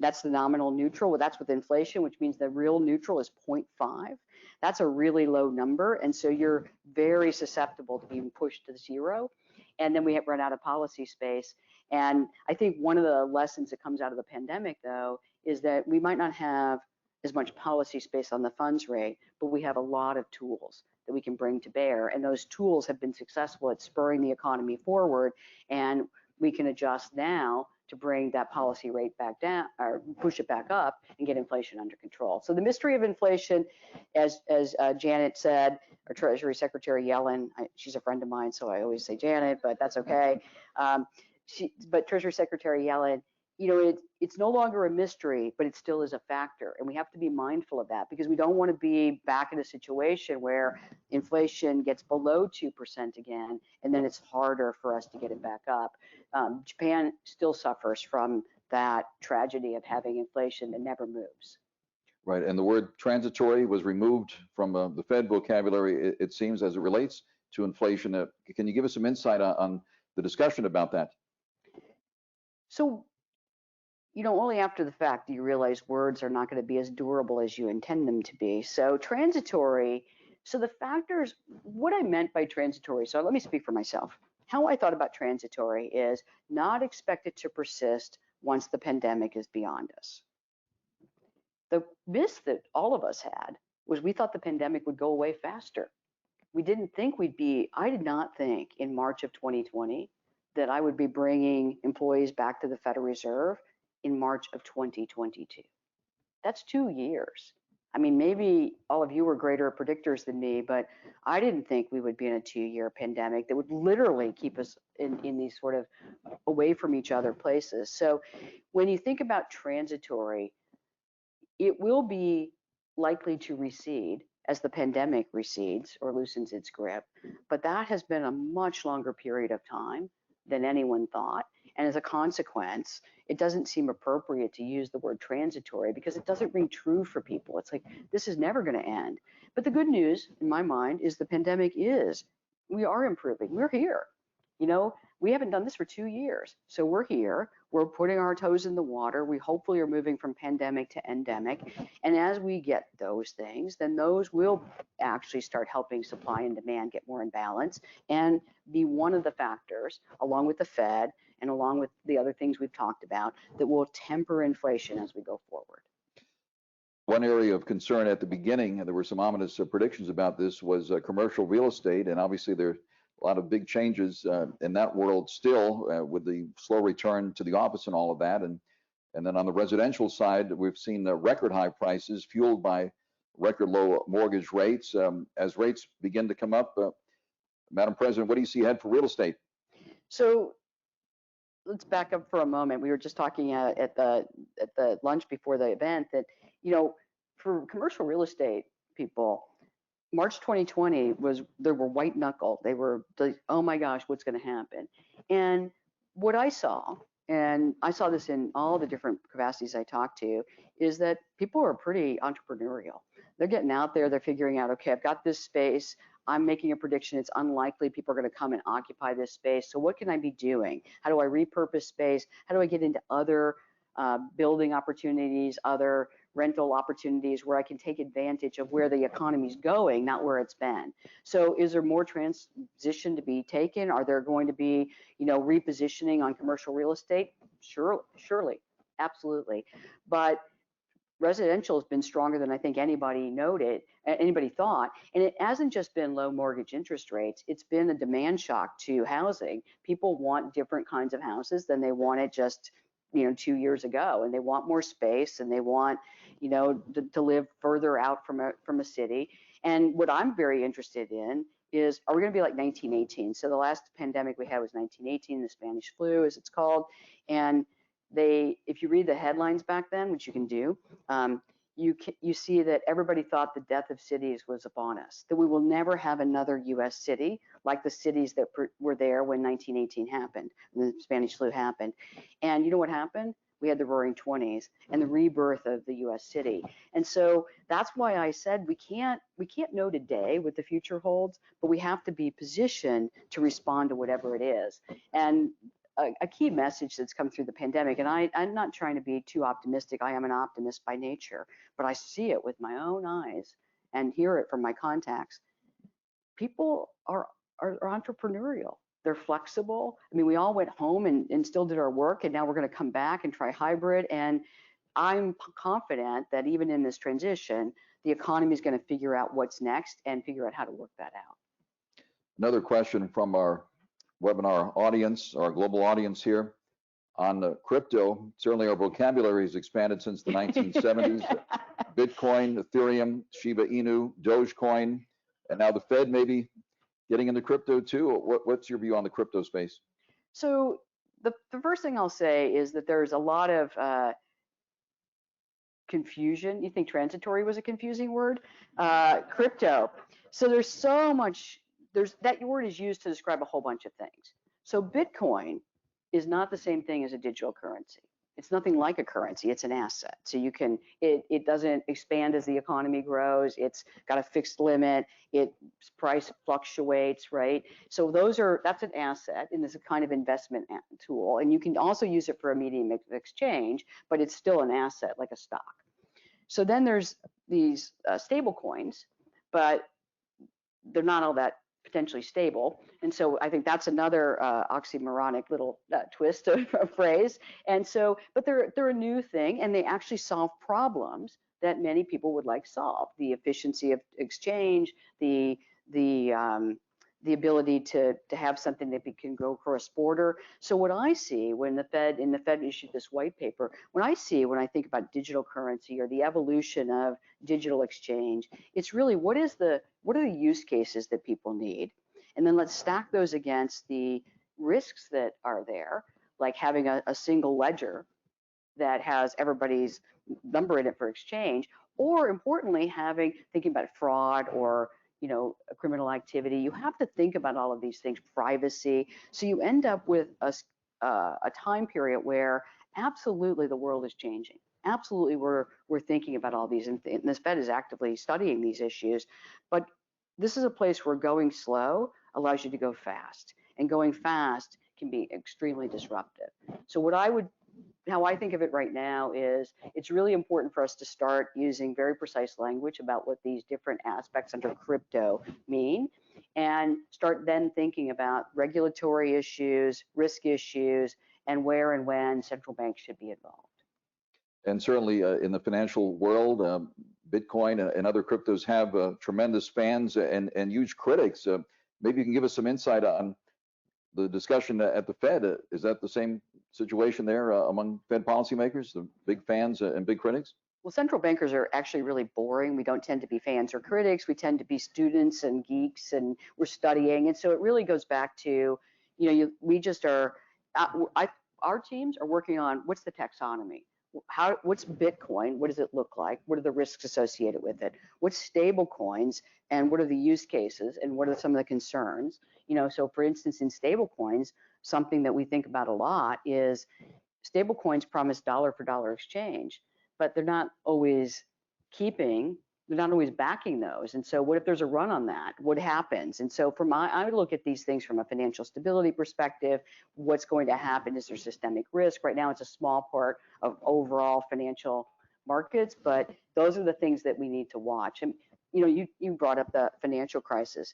S2: That's the nominal neutral. Well, that's with inflation, which means the real neutral is 0.5. That's a really low number. And so you're very susceptible to being pushed to zero. And then we have run out of policy space. And I think one of the lessons that comes out of the pandemic, though, is that we might not have as much policy space on the funds rate, but we have a lot of tools that we can bring to bear. And those tools have been successful at spurring the economy forward. And we can adjust now to bring that policy rate back down or push it back up and get inflation under control. So the mystery of inflation, as Janet said, or Treasury Secretary Yellen, she's a friend of mine, so I always say Janet, but that's okay. But Treasury Secretary Yellen, it's no longer a mystery, but it still is a factor. And we have to be mindful of that because we don't want to be back in a situation where inflation gets below 2% again, and then it's harder for us to get it back up. Japan still suffers from that tragedy of having inflation that never moves.
S3: Right, and the word transitory was removed from the Fed vocabulary, it seems, as it relates to inflation. Can you give us some insight on the discussion about that?
S2: So, only after the fact do you realize words are not going to be as durable as you intend them to be. So transitory, so the factors, what I meant by transitory, so let me speak for myself. How I thought about transitory is not expected to persist once the pandemic is beyond us. The miss that all of us had was we thought the pandemic would go away faster. We didn't think I did not think in March of 2020 that I would be bringing employees back to the Federal Reserve in March of 2022. That's 2 years. I mean, maybe all of you were greater predictors than me, but I didn't think we would be in a 2-year pandemic that would literally keep us in these sort of away from each other places. So when you think about transitory, it will be likely to recede as the pandemic recedes or loosens its grip, but that has been a much longer period of time than anyone thought. And as a consequence, it doesn't seem appropriate to use the word transitory because it doesn't ring true for people. It's like, this is never going to end. But the good news in my mind is the pandemic we are improving. We're here. We haven't done this for 2 years. So we're here. We're putting our toes in the water. We hopefully are moving from pandemic to endemic. And as we get those things, then those will actually start helping supply and demand get more in balance and be one of the factors, along with the Fed and along with the other things we've talked about, that will temper inflation as we go forward.
S3: One area of concern at the beginning, and there were some ominous predictions about this, was commercial real estate. And obviously there are a lot of big changes in that world still with the slow return to the office and all of that. And then on the residential side, we've seen record high prices fueled by record low mortgage rates. As rates begin to come up, Madam President, what do you see ahead for real estate?
S2: So let's back up for a moment. We were just talking at the lunch before the event that, for commercial real estate people, March 2020 they were white knuckle. They were like, oh my gosh, what's going to happen? And what I saw, and I saw this in all the different capacities I talked to, is that people are pretty entrepreneurial. They're getting out there, they're figuring out, okay, I've got this space. I'm making a prediction it's unlikely people are going to come and occupy this space. So what can I be doing? How do I repurpose space? How do I get into other building opportunities, other rental opportunities where I can take advantage of where the economy's going, not where it's been? So is there more transition to be taken? Are there going to be, repositioning on commercial real estate? Surely, absolutely. But residential has been stronger than I think anybody thought. And it hasn't just been low mortgage interest rates. It's been a demand shock to housing. People want different kinds of houses than they wanted just 2 years ago, and they want more space, and they want, to live further out from a city. And what I'm very interested in is, are we going to be like 1918? So the last pandemic we had was 1918, the Spanish flu, as it's called. And if you read the headlines back then, which you can do, you see that everybody thought the death of cities was upon us, that we will never have another U.S. city like the cities that were there when 1918 happened, when the Spanish flu happened. And you know what happened? We had the Roaring 20s and the rebirth of the U.S. city. And so that's why I said we can't know today what the future holds, but we have to be positioned to respond to whatever it is. And a key message that's come through the pandemic, and I'm not trying to be too optimistic. I am an optimist by nature, but I see it with my own eyes and hear it from my contacts. People are entrepreneurial. They're flexible. I mean, we all went home and still did our work, and now we're going to come back and try hybrid. And I'm confident that even in this transition, the economy is going to figure out what's next and figure out how to work that out.
S3: Another question from our webinar audience, our global audience here on crypto. Certainly our vocabulary has expanded since the 1970s. Bitcoin, Ethereum, Shiba Inu, Dogecoin, and now the Fed may be getting into crypto too. What's your view on the crypto space?
S2: So the first thing I'll say is that there's a lot of confusion. You think transitory was a confusing word? Crypto. So there's so much, that word is used to describe a whole bunch of things. So Bitcoin is not the same thing as a digital currency. It's nothing like a currency, it's an asset. So you can, it doesn't expand as the economy grows, it's got a fixed limit, its price fluctuates, right? So that's an asset, and it's a kind of investment tool. And you can also use it for a medium of exchange, but it's still an asset like a stock. So then there's these stable coins, but they're not all that potentially stable. And so I think that's another oxymoronic little twist of a phrase. And so, but they're a new thing, and they actually solve problems that many people would like solved. The efficiency of exchange, the ability to have something that can go across border. So what I see when the Fed issued this white paper, when I think about digital currency or the evolution of digital exchange, it's really what are the use cases that people need? And then let's stack those against the risks that are there, like having a single ledger that has everybody's number in it for exchange, or importantly, thinking about fraud or a criminal activity. You have to think about all of these things, privacy. So you end up with a time period where absolutely the world is changing. Absolutely, we're thinking about all these, and this Fed is actively studying these issues. But this is a place where going slow allows you to go fast, and going fast can be extremely disruptive. So how I think of it right now is it's really important for us to start using very precise language about what these different aspects under crypto mean, and start then thinking about regulatory issues, risk issues, and where and when central banks should be involved.
S3: And certainly in the financial world, Bitcoin and other cryptos have tremendous fans and huge critics. Maybe you can give us some insight on the discussion at the Fed. Is that the same situation there among Fed policymakers, the big fans and big critics?
S2: Well, central bankers are actually really boring. We don't tend to be fans or critics. We tend to be students and geeks, and we're studying. And so it really goes back to, we just are, our teams are working on what's the taxonomy? What's Bitcoin? What does it look like? What are the risks associated with it? What's stable coins, and what are the use cases, and what are some of the concerns? So for instance, in stable coins, something that we think about a lot is stable coins promise dollar for dollar exchange, but they're not always backing those. And so what if there's a run on that? What happens? And so I would look at these things from a financial stability perspective. What's going to happen? Is there systemic risk? Right now, it's a small part of overall financial markets, but those are the things that we need to watch. And you brought up the financial crisis.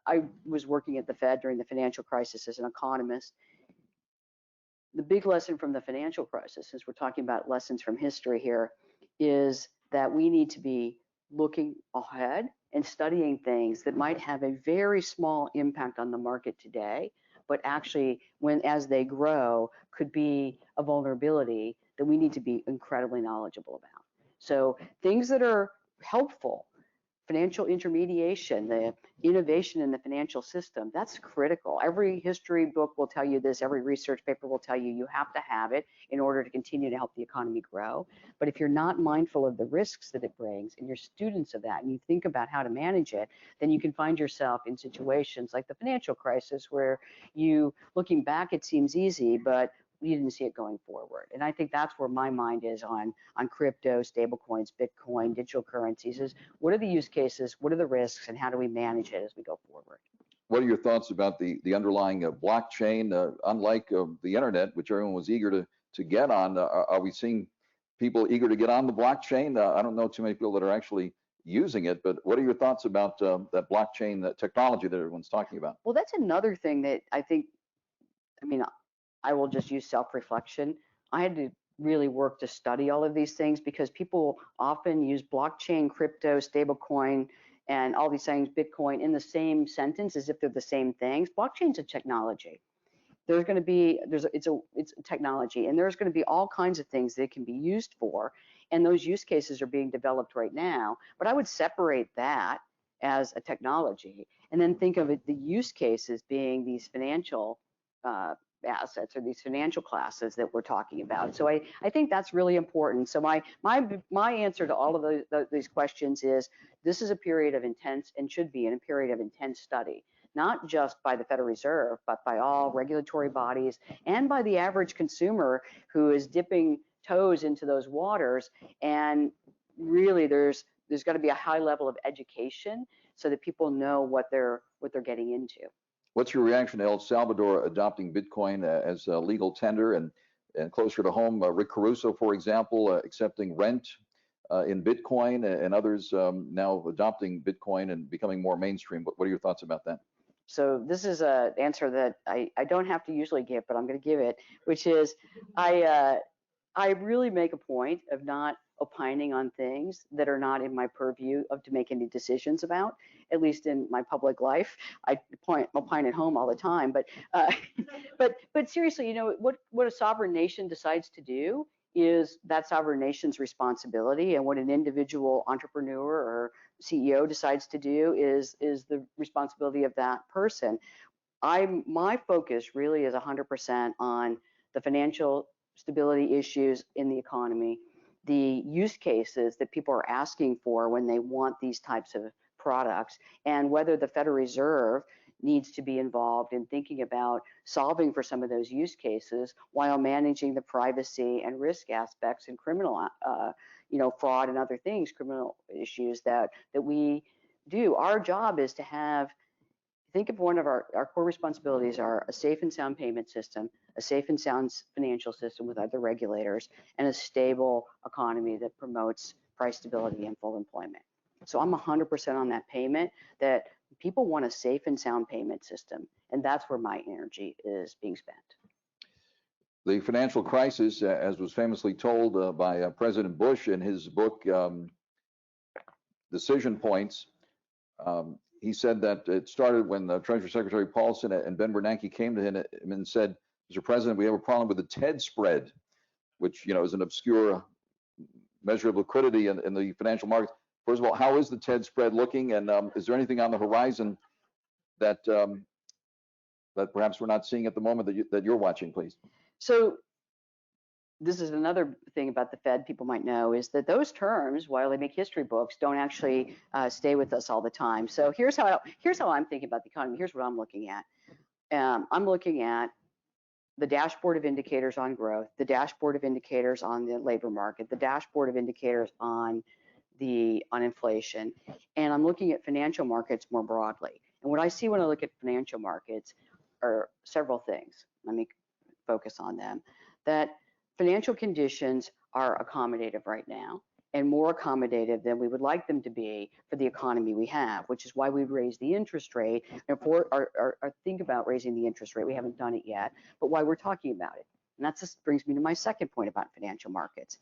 S2: I was working at the Fed during the financial crisis as an economist. The big lesson from the financial crisis, since we're talking about lessons from history here, is that we need to be looking ahead and studying things that might have a very small impact on the market today, but actually, as they grow, could be a vulnerability that we need to be incredibly knowledgeable about. So things that are helpful, financial intermediation, the innovation in the financial system, that's critical. Every history book will tell you this, every research paper will tell you you have to have it in order to continue to help the economy grow. But if you're not mindful of the risks that it brings, and you're students of that, and you think about how to manage it, then you can find yourself in situations like the financial crisis where looking back, it seems easy, but you didn't see it going forward. And I think that's where my mind is on crypto, stablecoins, Bitcoin, digital currencies, is what are the use cases, what are the risks, and how do we manage it as we go forward?
S3: what are your thoughts about the underlying blockchain? Unlike the internet, which everyone was eager to get on, are we seeing people eager to get on the blockchain? I don't know too many people that are actually using it, but what are your thoughts about that blockchain technology that everyone's talking about?
S2: Well, that's another thing that I think, I mean, I will just use self-reflection. I had to really work to study all of these things because people often use blockchain, crypto, stablecoin, and all these things, Bitcoin, in the same sentence as if they're the same things. Blockchain's a technology. There's going to be, it's a technology, and there's going to be all kinds of things that it can be used for, and those use cases are being developed right now. But I would separate that as a technology, and then think of it, the use cases being these financial assets or these financial classes that we're talking about. So I think that's really important. So my answer to all of these questions is this is a period of intense, and should be in a period of intense study, not just by the Federal Reserve, but by all regulatory bodies and by the average consumer who is dipping toes into those waters. And really there's got to be a high level of education so that people know what they're getting into.
S3: What's your reaction to El Salvador adopting Bitcoin as a legal tender, and closer to home, Rick Caruso, for example, accepting rent in Bitcoin, and others now adopting Bitcoin and becoming more mainstream? What are your thoughts about that?
S2: So this is an answer that I don't have to usually give, but I'm going to give it, which is I really make a point of not opining on things that are not in my purview to make any decisions about, at least in my public life. I opine at home all the time, but seriously, you know, what a sovereign nation decides to do is that sovereign nation's responsibility, and what an individual entrepreneur or CEO decides to do is the responsibility of that person. My focus really is 100% on the financial stability issues in the economy, the use cases that people are asking for when they want these types of products, and whether the Federal Reserve needs to be involved in thinking about solving for some of those use cases while managing the privacy and risk aspects and criminal, fraud and other things, criminal issues that we do. Our job is to think of one of our core responsibilities are a safe and sound payment system, a safe and sound financial system with other regulators, and a stable economy that promotes price stability and full employment. So I'm 100% on that payment, that people want a safe and sound payment system, and that's where my energy is being spent.
S3: The financial crisis, as was famously told by President Bush in his book, Decision Points, he said that it started when Treasury Secretary Paulson and Ben Bernanke came to him and said, Mr. President, we have a problem with the TED spread, which is an obscure measure of liquidity in the financial markets. First of all, how is the TED spread looking, and is there anything on the horizon that perhaps we're not seeing at the moment that you're watching, please? So
S2: this is another thing about the Fed people might know, is that those terms, while they make history books, don't actually stay with us all the time. So here's how I'm thinking about the economy. Here's what I'm looking at. I'm looking at the dashboard of indicators on growth, the dashboard of indicators on the labor market, the dashboard of indicators on inflation, and I'm looking at financial markets more broadly. And what I see when I look at financial markets are several things. Let me focus on them. That financial conditions are accommodative right now, and more accommodative than we would like them to be for the economy we have, which is why we've raised the interest rate, and think about raising the interest rate. We haven't done it yet, but why we're talking about it. And that just brings me to my second point about financial markets.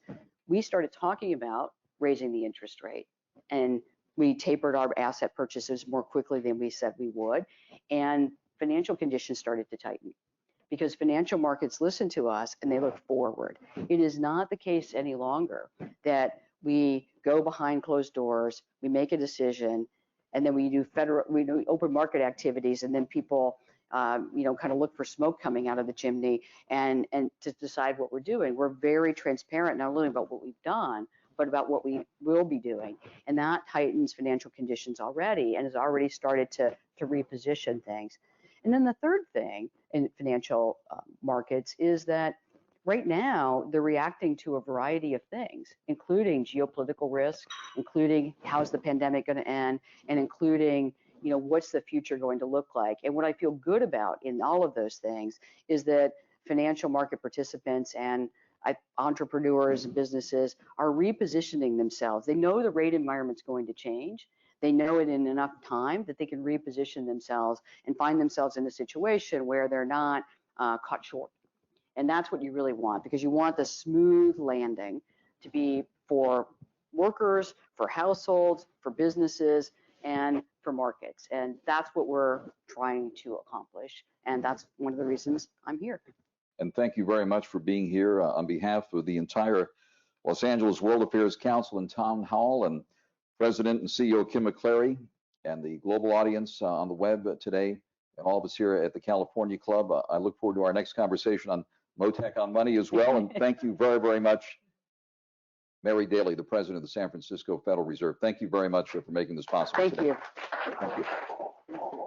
S2: We started talking about raising the interest rate, and we tapered our asset purchases more quickly than we said we would, and financial conditions started to tighten, because financial markets listen to us and they look forward. It is not the case any longer that we go behind closed doors, we make a decision, and then we do open market activities, and then people kind of look for smoke coming out of the chimney and to decide what we're doing. We're very transparent, not only about what we've done, but about what we will be doing. And that tightens financial conditions already, and has already started to reposition things. And then the third thing in financial markets is that right now they're reacting to a variety of things, including geopolitical risk, including how's the pandemic going to end, and including what's the future going to look like? And what I feel good about in all of those things is that financial market participants and entrepreneurs and businesses are repositioning themselves. They know the rate environment's going to change. They know it in enough time that they can reposition themselves and find themselves in a situation where they're not caught short. And that's what you really want, because you want the smooth landing to be for workers, for households, for businesses, and for markets. And that's what we're trying to accomplish. And that's one of the reasons I'm here.
S3: And thank you very much for being here on behalf of the entire Los Angeles World Affairs Council and Town Hall, and President and CEO Kim McCleary, and the global audience on the web today, and all of us here at the California Club. I look forward to our next conversation on Mottek on Money as well. And thank you very, very much, Mary Daly, the President of the San Francisco Federal Reserve. Thank you very much for making this possible.
S2: Thank
S3: today.
S2: you.
S3: Thank you.